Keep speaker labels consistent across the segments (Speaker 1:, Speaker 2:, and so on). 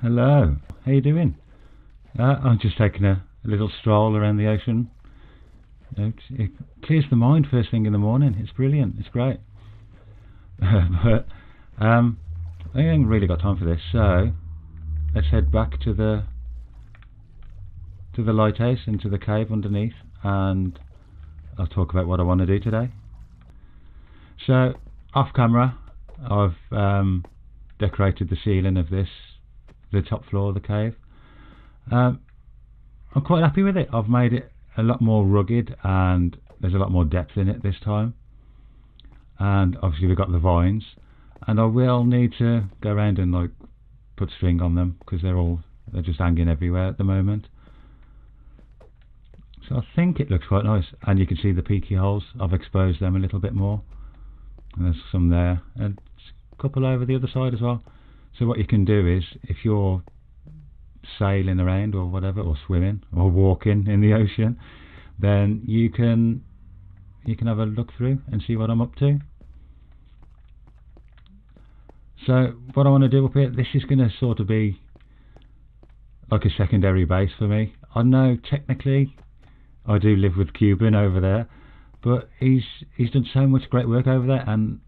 Speaker 1: Hello, how you doing? I'm just taking a little stroll around the ocean. It clears the mind first thing in the morning. It's brilliant, it's great. But I haven't really got time for this, so let's head back to the lighthouse and to the cave underneath, and I'll talk about what I want to do today. So, off camera, I've decorated the ceiling of the top floor of the cave. I'm quite happy with it. I've made it a lot more rugged and there's a lot more depth in it this time. And obviously we've got the vines, and I will need to go around and like put string on them because they're just hanging everywhere at the moment. So I think it looks quite nice, and you can see the peaky holes. I've exposed them a little bit more, and there's some there and a couple over the other side as well. So what you can do is, if you're sailing around or whatever, or swimming or walking in the ocean, then you can have a look through and see what I'm up to. So what I want to do up here, this is going to sort of be like a secondary base for me. I know technically I do live with Cuban over there, but he's done so much great work over there, and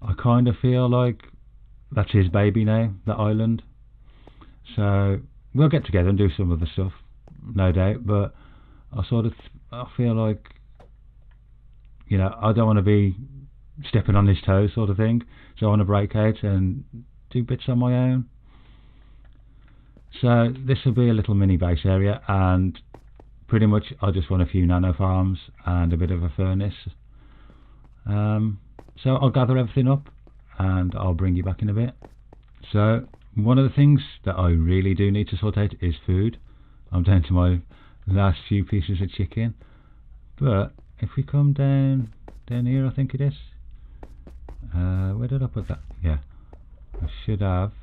Speaker 1: I kind of feel like that's his baby now, the island. So we'll get together and do some of the stuff, no doubt, but I feel like, you know, I don't want to be stepping on his toes sort of thing, so I want to break out and do bits on my own. So this will be a little mini base area, and pretty much I just want a few nano farms and a bit of a furnace. So I'll gather everything up and I'll bring you back in a bit. So one of the things that I really do need to sort out is food. I'm down to my last few pieces of chicken, but if we come down here, I think it is, where did I put that? Yeah, I should have,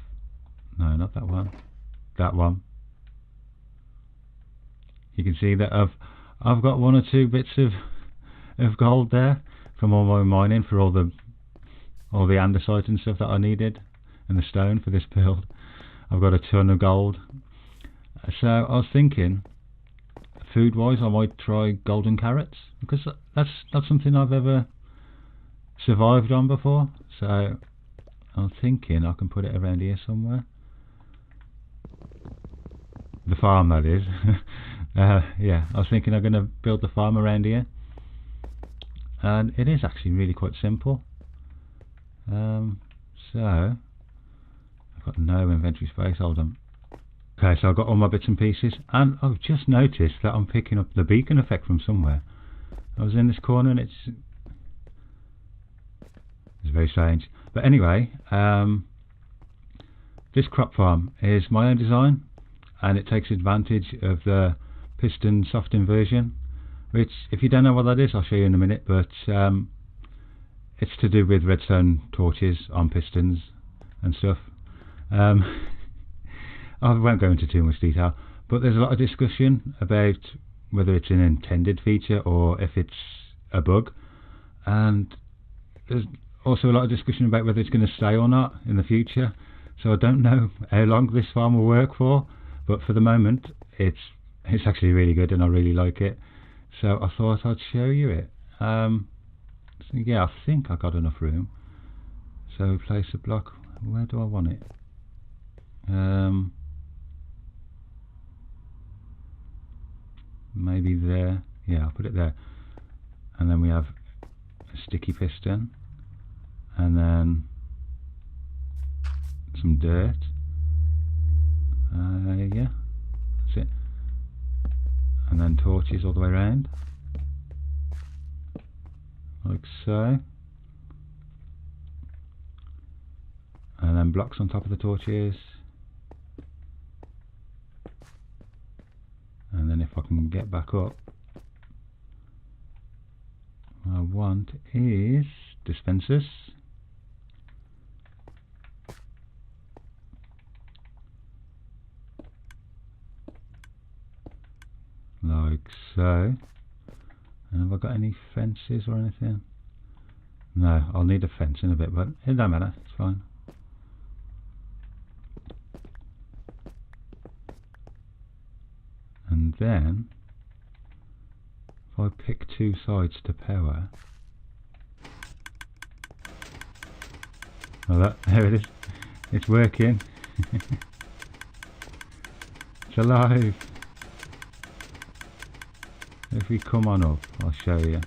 Speaker 1: no, not that one, that one. You can see that I've got 1 or 2 bits of gold there from all my mining for all the andesite and stuff that I needed, and the stone for this build. I've got a ton of gold. So I was thinking, food wise, I might try golden carrots, because that's not something I've ever survived on before. So I'm thinking I can put it around here somewhere. The farm, that is. Yeah, I was thinking I'm going to build the farm around here, and it is actually really quite simple. So I've got no inventory space, hold on. Okay, so I've got all my bits and pieces, and I've just noticed that I'm picking up the beacon effect from somewhere. I was in this corner and it's very strange. But anyway, this crop farm is my own design, and it takes advantage of the piston soft inversion, which, if you don't know what that is, I'll show you in a minute, but it's to do with redstone torches on pistons and stuff. I won't go into too much detail, but there's a lot of discussion about whether it's an intended feature or if it's a bug, and there's also a lot of discussion about whether it's going to stay or not in the future. So I don't know how long this farm will work for, but for the moment it's actually really good and I really like it, so I thought I'd show you it. So yeah, I think I got enough room. So place a block, where do I want it? Maybe there. Yeah, I'll put it there. And then we have a sticky piston, and then some dirt. Yeah, that's it. And then torches all the way around, like so. And then blocks on top of the torches. And then if I can get back up, what I want is dispensers. Like so. And have I got any fences or anything? No, I'll need a fence in a bit, but it don't matter, it's fine. then if I pick two sides to power, oh, there it is, it's working. It's alive. If we come on up, I'll show you.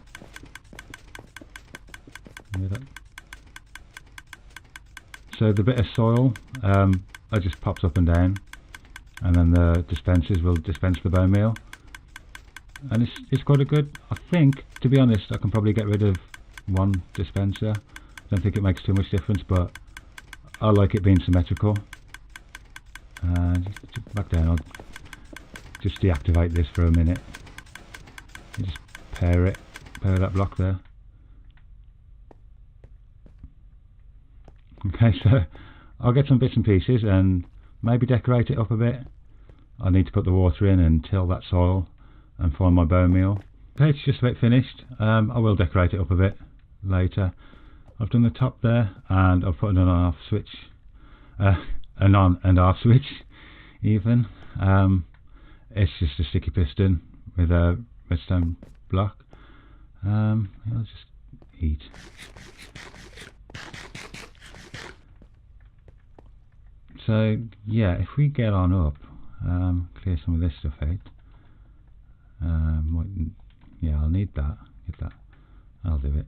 Speaker 1: So the bit of soil, it just pops up and down, and then the dispensers will dispense the bone meal, and it's quite a good. I think, to be honest, I can probably get rid of one dispenser. I don't think it makes too much difference, but I like it being symmetrical. Just back down. I'll just deactivate this for a minute. You just pair that block there. Okay, so I'll get some bits and pieces and maybe decorate it up a bit. I need to put the water in and till that soil and find my bone meal. Okay, it's just about finished. I will decorate it up a bit later. I've done the top there, and I've put an on and off switch, an on and off switch even. It's just a sticky piston with a redstone block. I'll just eat. So yeah, if we get on up, clear some of this stuff out. Yeah, I'll need that. Get that. I'll do it.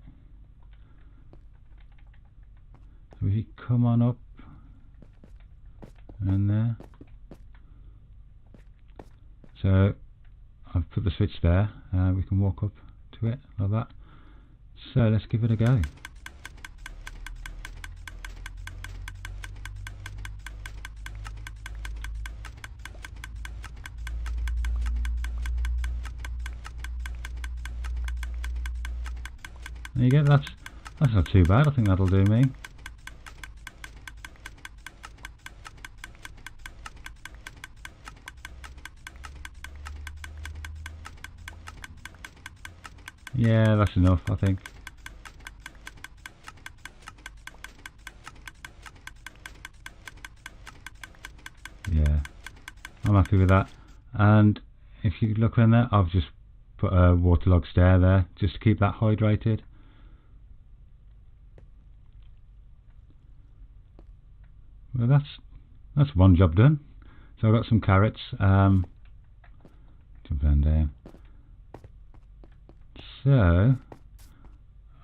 Speaker 1: So if you come on up and there. So I've put the switch there. We can walk up to it like that. So let's give it a go. There you go, that's not too bad. I think that'll do me. Yeah, that's enough, I think. Yeah, I'm happy with that. And if you look in there, I've just put a waterlogged stair there just to keep that hydrated. Well, that's one job done. So I've got some carrots. Jump down. So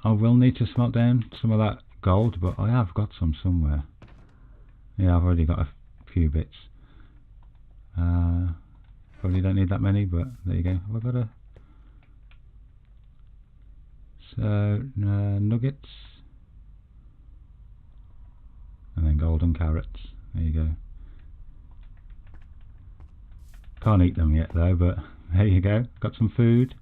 Speaker 1: I will need to smelt down some of that gold, but I have got some somewhere. Yeah, I've already got a few bits. Probably don't need that many, but there you go. Have I got a... So nuggets. And then golden carrots. There you go. Can't eat them yet though, but there you go. Got some food.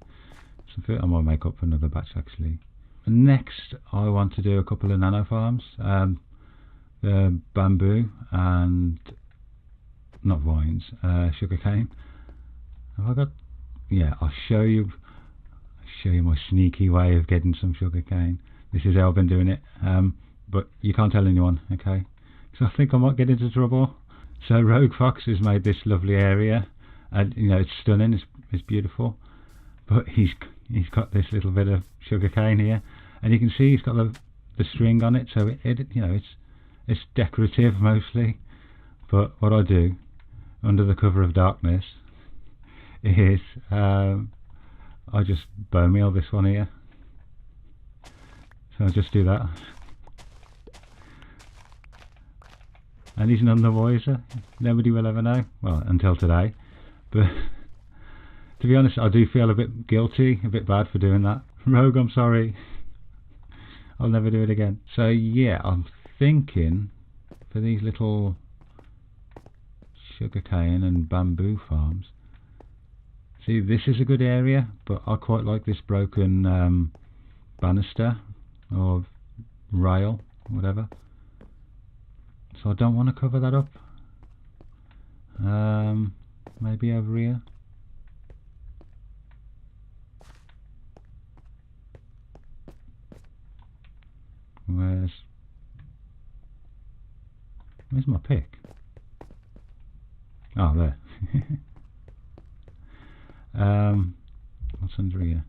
Speaker 1: I might make up for another batch actually. And next I want to do a couple of nano farms. The bamboo and not vines, sugarcane. Have I got? Yeah, I'll show you my sneaky way of getting some sugarcane. This is how I've been doing it. But you can't tell anyone, okay? So I think I might get into trouble. So Rogue Fox has made this lovely area, and you know it's stunning, it's beautiful. But he's got this little bit of sugarcane here, and you can see he's got the string on it. So it's decorative mostly. But what I do under the cover of darkness is I just bone meal this one here. So I just do that. And he's none the wiser. Nobody will ever know. Well, until today. But to be honest, I do feel a bit guilty, a bit bad for doing that. Rogue, I'm sorry. I'll never do it again. So yeah, I'm thinking for these little sugarcane and bamboo farms. See, this is a good area, but I quite like this broken banister or rail, whatever. So I don't want to cover that up. Maybe over here. Where's my pick? Oh, there. What's under here?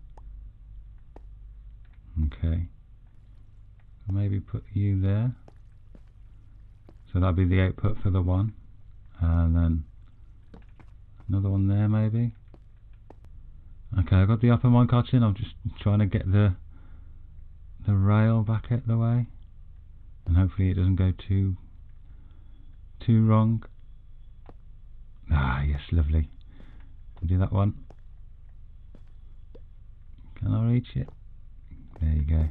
Speaker 1: Okay, maybe put you there, so that'll be the output for the one, and then another one there maybe. Okay, I've got the upper minecarts in. I'm just trying to get the rail back out the way, and hopefully it doesn't go too wrong. Ah, yes, lovely. Do that one. Can I reach it? There you go.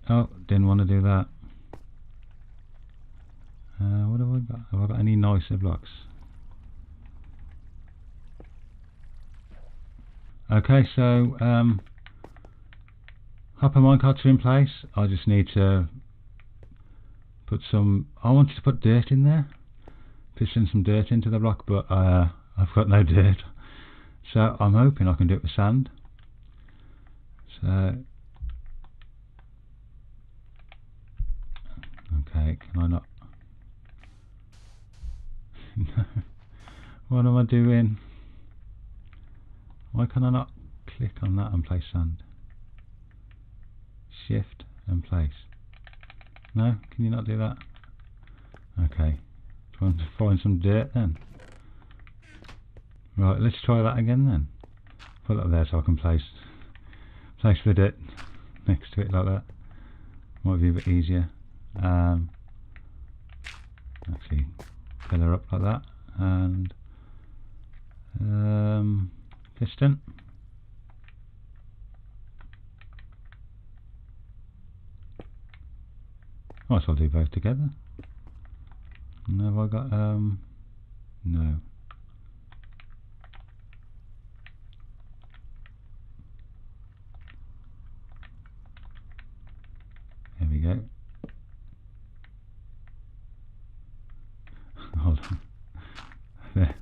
Speaker 1: Oh, didn't want to do that. What have I got? Have I got any nicer blocks? Okay, so hopper minecarts are in place. I just need to put some. I wanted to put dirt in there, piston some dirt into the block, but I've got no dirt. So I'm hoping I can do it with sand. So okay, can I not? No. What am I doing? Why can I not click on that and place sand? Shift and place. No, can you not do that? Okay, trying to find some dirt then. Right, let's try that again then. Put it up there so I can place the dirt next to it like that. Might be a bit easier. Actually, fill her up like that, and piston. Might as well do both together. And have I got no. There we go. Hold on. There.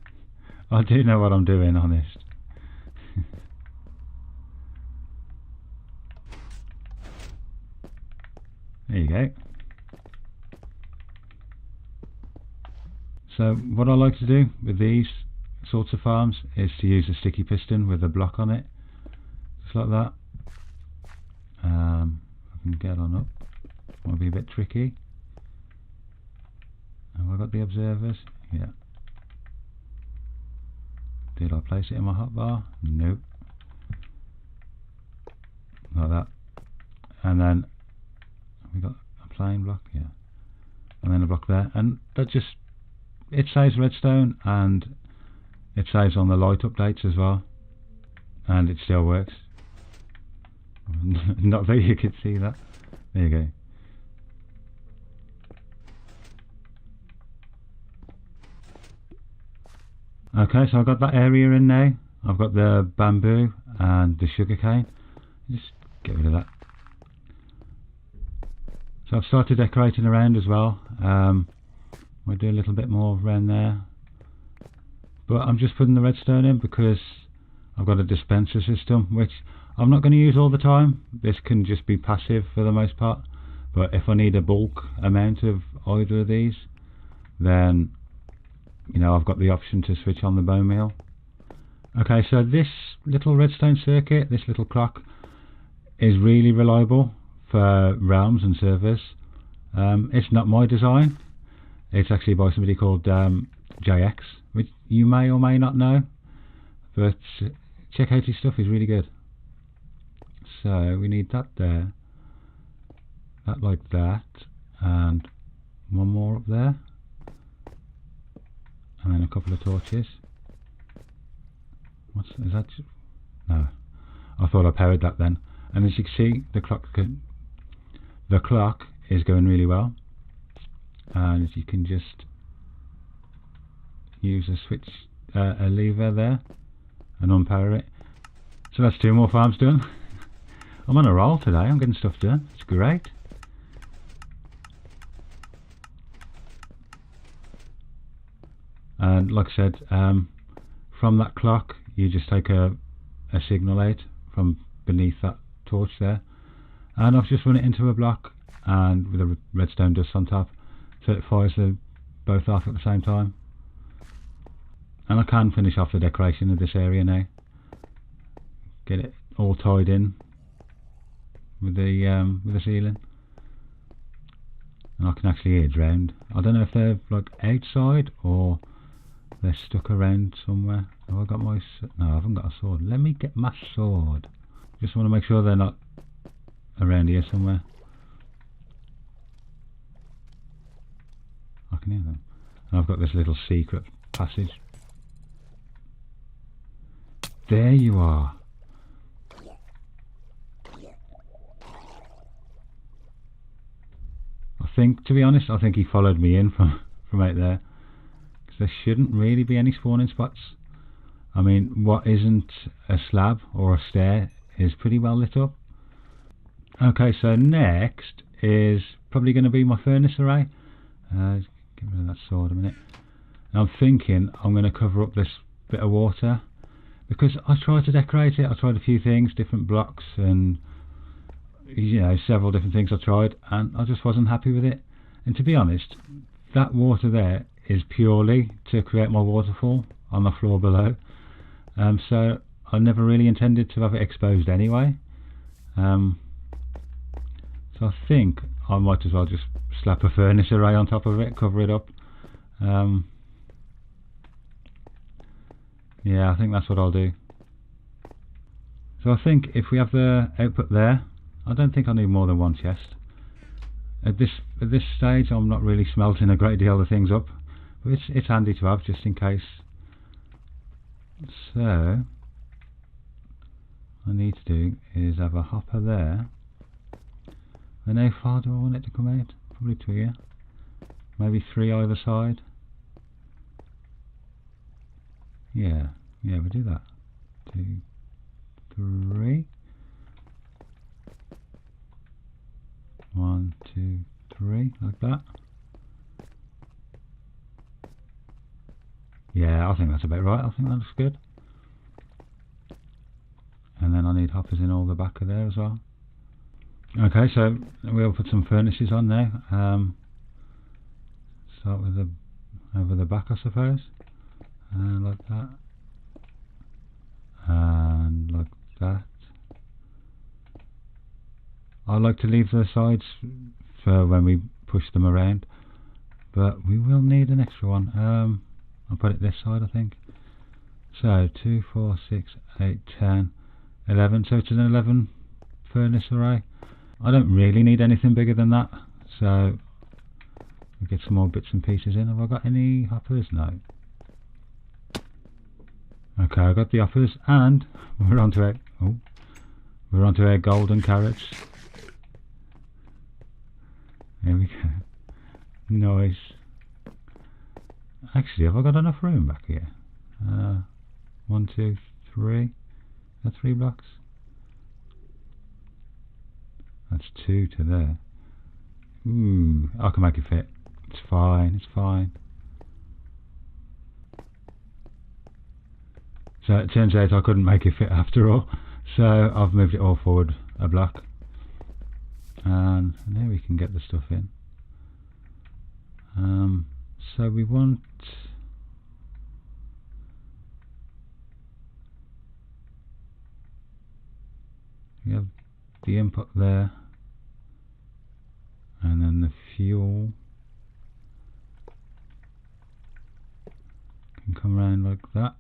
Speaker 1: I do know what I'm doing, honest. There you go. So what I like to do with these sorts of farms is to use a sticky piston with a block on it, just like that. I can get on up. Might be a bit tricky. Have I got the observers? Yeah. Did I place it in my hotbar? Nope. Like that. And then we got a plain block, yeah. And then a block there, and that just, it saves redstone and it saves on the light updates as well, and it still works. Not that you could see that. There you go. Okay, so I've got that area in now. I've got the bamboo and the sugarcane. Just get rid of that. So I've started decorating around as well. We'll do a little bit more around there. But I'm just putting the redstone in because I've got a dispenser system, which I'm not going to use all the time. This can just be passive for the most part. But if I need a bulk amount of either of these, then you know, I've got the option to switch on the bone meal. Okay, so this little redstone circuit, this little clock, is really reliable for realms and servers. It's not my design. It's actually by somebody called JX, which you may or may not know, but check out his stuff, he's really good. So we need that there, that like that, and one more up there, and then a couple of torches. Is that? No, I thought I powered that then. And as you can see, the clock is going really well, and you can just use a switch, a lever there, and unpower it. So that's 2 more farms done. I'm on a roll today. I'm getting stuff done. It's great. And like I said, from that clock you just take a signal out from beneath that torch there, and I've just run it into a block and with a redstone dust on top, so it fires them both off at the same time. And I can finish off the decoration of this area now. Get it all tied in with the ceiling. And I can actually hear drowned. I don't know if they're like outside or they're stuck around somewhere. Have I got my... No, I haven't got a sword. Let me get my sword. Just want to make sure they're not around here somewhere. I can hear them. And I've got this little secret passage. There you are. To be honest, I think he followed me in from out there, because there shouldn't really be any spawning spots. I mean, what isn't a slab or a stair is pretty well lit up. Okay, so next is probably going to be my furnace array. Get rid of that sword a minute. And I'm thinking I'm going to cover up this bit of water, because I tried to decorate it. I tried a few things, different blocks and, you know, several different things I tried, and I just wasn't happy with it. And to be honest, that water there is purely to create my waterfall on the floor below. So I never really intended to have it exposed anyway. So I think I might as well just slap a furnace array on top of it, cover it up. Yeah, I think that's what I'll do. So I think if we have the output there, I don't think I need more than one chest. At this stage, I'm not really smelting a great deal of things up, but it's handy to have just in case. So what I need to do is have a hopper there. And how far do I want it to come out? Probably to here. Maybe 3 either side. Yeah, we'll do that. 2, 3. 1, 2, 3, like that. Yeah, I think that's about right. I think that looks good. And then I need hoppers in all the back of there as well. Okay, so we'll put some furnaces on there. Start with the over the back, I suppose. And like that. And like that. I like to leave the sides for when we push them around, but we will need an extra one. I'll put it this side, I think. So 2, 4, 6, 8, 10, 11. So it's an 11 furnace array. I don't really need anything bigger than that, so we'll get some more bits and pieces in. Have I got any hoppers? No. Okay, I got the hoppers, and we're onto our golden carrots. There we go. Nice. Actually, have I got enough room back here? 1, 2, 3. That's 3 blocks. That's 2 to there. Ooh, I can make it fit. It's fine, it's fine. So it turns out I couldn't make it fit after all. So I've moved it all forward a block. And now we can get the stuff in. So we want... We have the input there. And then the fuel can come around like that.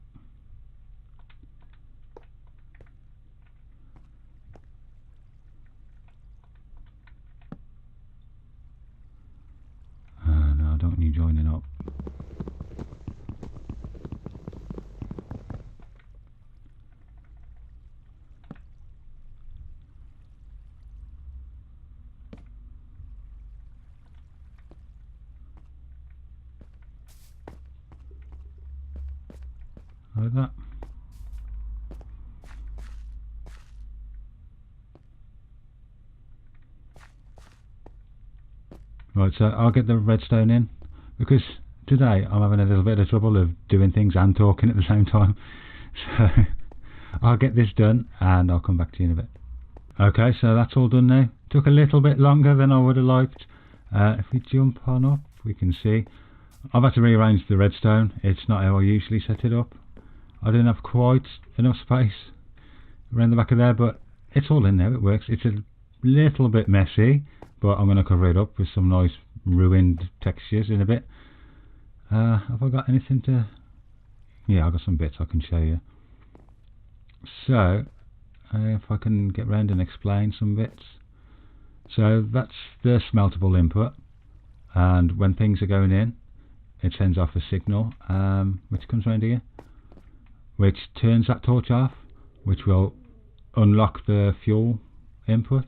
Speaker 1: No, I don't want you joining up. Like that. Right, so I'll get the redstone in, because today I'm having a little bit of trouble of doing things and talking at the same time. So I'll get this done and I'll come back to you in a bit. Okay, so that's all done now. Took a little bit longer than I would have liked. If we jump on up, we can see I've had to rearrange the redstone. It's not how I usually set it up. I didn't have quite enough space around the back of there, but it's all in there. It works. It's a little bit messy, but I'm going to cover it up with some nice ruined textures in a bit. Have I got anything to... Yeah, I've got some bits I can show you. So, if I can get round and explain some bits. So that's the meltable input, and when things are going in, it sends off a signal, which comes round here, which turns that torch off, which will unlock the fuel input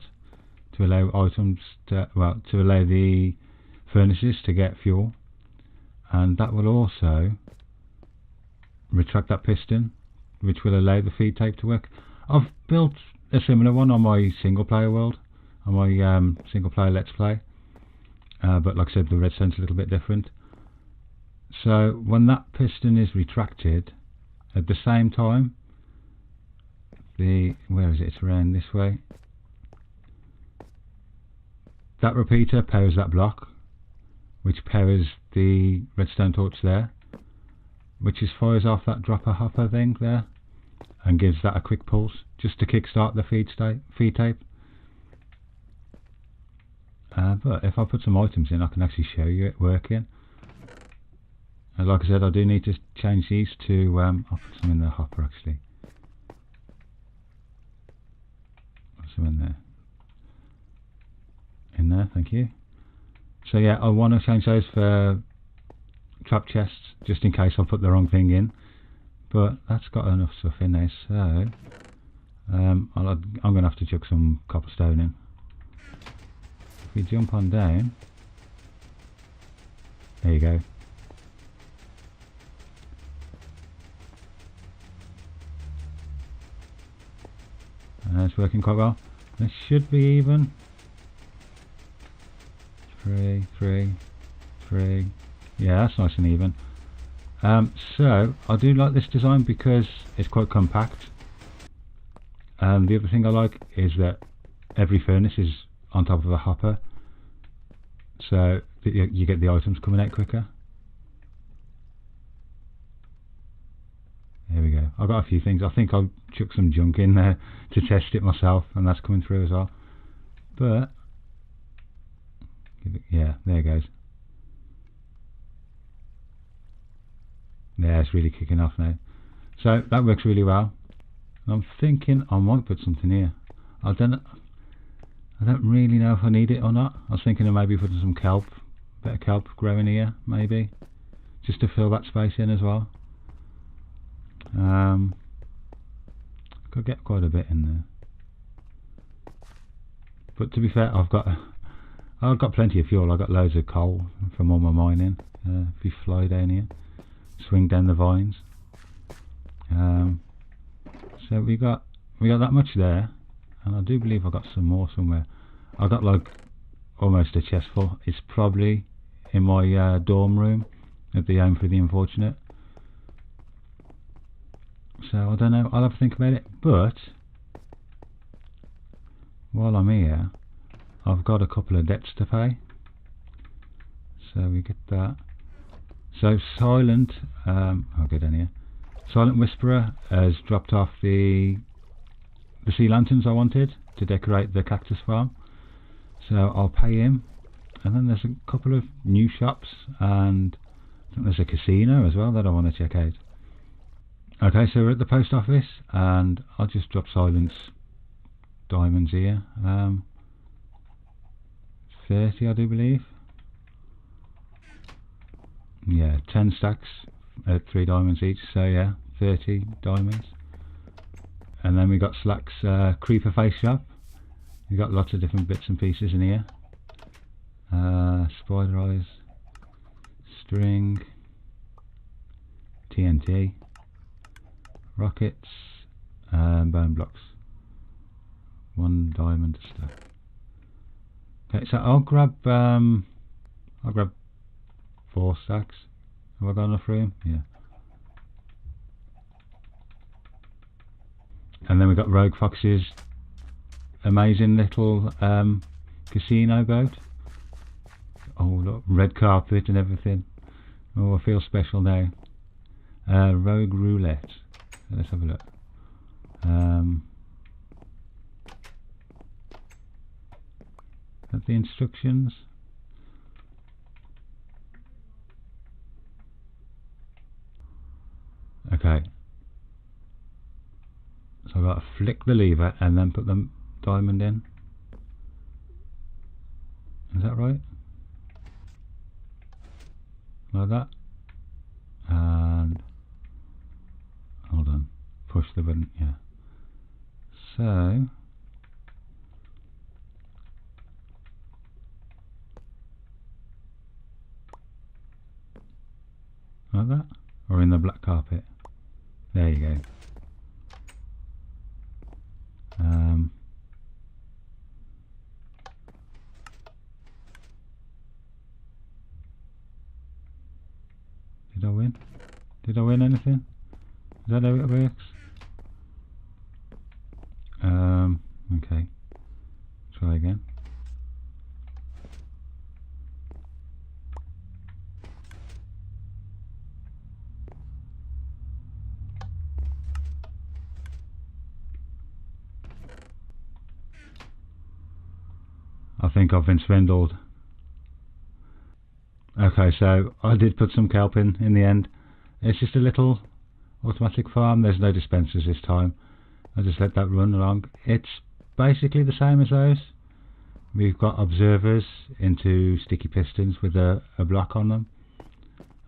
Speaker 1: to allow items to, well, to allow the furnaces to get fuel, and that will also retract that piston, which will allow the feed tape to work. I've built a similar one on my single player world, on my single player Let's Play, but like I said, the redstone's a little bit different. So when that piston is retracted, at the same time, where is it? It's around this way. That repeater powers that block, which powers the redstone torch there, which just fires off that dropper hopper thing there, and gives that a quick pulse, just to kickstart the feed tape. But if I put some items in, I can actually show you it working. And like I said, I do need to change these to, I'll put some in the hopper actually. Put some in there. In there, thank you. So yeah, I want to change those for trap chests, just in case I put the wrong thing in. But that's got enough stuff in there, so I'm going to have to chuck some cobblestone in. If we jump on down, there you go. It's working quite well. This should be even. 3, 3, 3. Yeah, that's nice and even. So I do like this design because it's quite compact. The other thing I like is that every furnace is on top of a hopper, so that you get the items coming out quicker. There we go. I've got a few things. I think I'll chuck some junk in there to test it myself, and that's coming through as well. But yeah, there it goes. Yeah, it's really kicking off now. So that works really well. And I'm thinking I might put something here. I don't really know if I need it or not. I was thinking of maybe putting some kelp, a bit of kelp growing here, maybe, just to fill that space in as well. Could get quite a bit in there. But to be fair, I've got plenty of fuel. I've got loads of coal from all my mining. If you fly down here, swing down the vines. So we got that much there, and I do believe I got some more somewhere. I got like almost a chest full. It's probably in my dorm room at the Home for the Unfortunate. So I don't know. I'll have to think about it. But while I'm here, I've got a couple of debts to pay. So we get that. So Silent, I'll get in here. Silent Whisperer has dropped off the sea lanterns I wanted to decorate the cactus farm. So I'll pay him. And then there's a couple of new shops, and I think there's a casino as well that I want to check out. Okay, so we're at the post office, and I'll just drop Silent's diamonds here. 30, I do believe. Yeah, 10 stacks at 3 diamonds each, so yeah, 30 diamonds. And then we got Slack's creeper face shop. We got lots of different bits and pieces in here. Spider eyes, string, TNT, rockets, and bone blocks. 1 diamond a stack. Okay, so I'll grab 4 stacks. Have I got enough room? Yeah. And then we got Rogue Fox's amazing little casino boat. Oh look, red carpet and everything. Oh, I feel special now. Rogue Roulette. Let's have a look. Have the instructions. Okay. So I've got to flick the lever and then put the diamond in. Is that right? Like that. And hold on. Push the button. Yeah. So like that. Or in the black carpet. There you go. Did I win? Did I win anything? Is that how it works? Okay. Try again. I think I've been swindled. Okay, so I did put some kelp in the end. It's just a little automatic farm. There's no dispensers this time. I just let that run along. It's basically the same as those. We've got observers into sticky pistons with a block on them.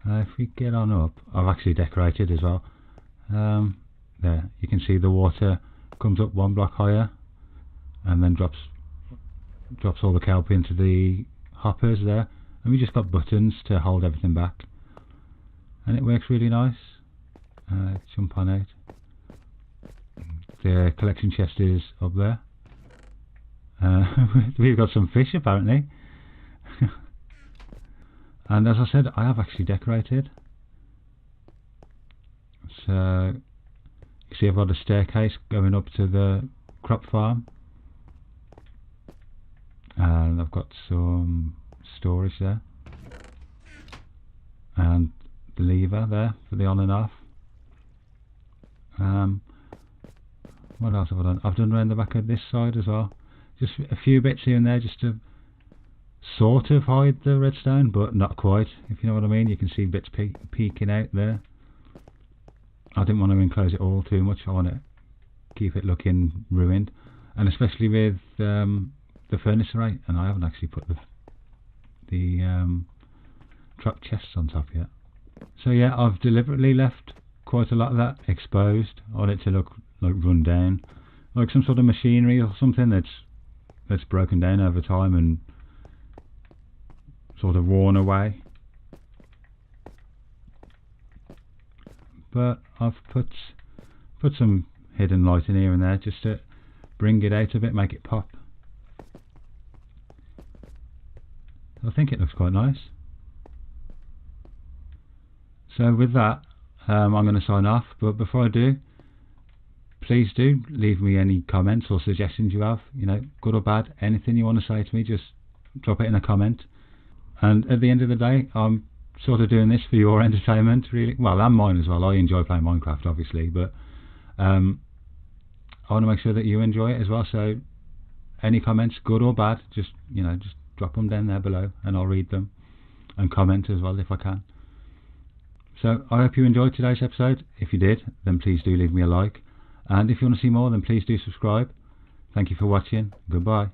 Speaker 1: If we get on up, I've actually decorated as well. There, you can see the water comes up one block higher and then drops all the kelp into the hoppers there, and we just got buttons to hold everything back, and it works really nice. Jump on out. The collection chest is up there. We've got some fish apparently. And as I said, I have actually decorated. So you can see I've got a staircase going up to the crop farm, and I've got some storage there, and the lever there for the on and off. What else have I done? I've done around the back of this side as well, just a few bits here and there just to sort of hide the redstone, but not quite, if you know what I mean. You can see bits peeking out there. I didn't want to enclose it all too much. I want to keep it looking ruined, and especially with the furnace array, and I haven't actually put the trap chests on top yet. So yeah, I've deliberately left quite a lot of that exposed. I want it to look like run down, like some sort of machinery or something that's broken down over time and sort of worn away. But I've put some hidden light in here and there just to bring it out a bit, make it pop. I think it looks quite nice. So with that, I'm going to sign off, but before I do, please do leave me any comments or suggestions you have, you know, good or bad, anything you want to say to me, just drop it in a comment. And at the end of the day, I'm sort of doing this for your entertainment, really. Well, and mine as well. I enjoy playing Minecraft, obviously, but I want to make sure that you enjoy it as well. So any comments, good or bad, just, you know, just drop them down there below and I'll read them and comment as well if I can. So I hope you enjoyed today's episode. If you did, then please do leave me a like, and if you want to see more, then please do subscribe. Thank you for watching. Goodbye.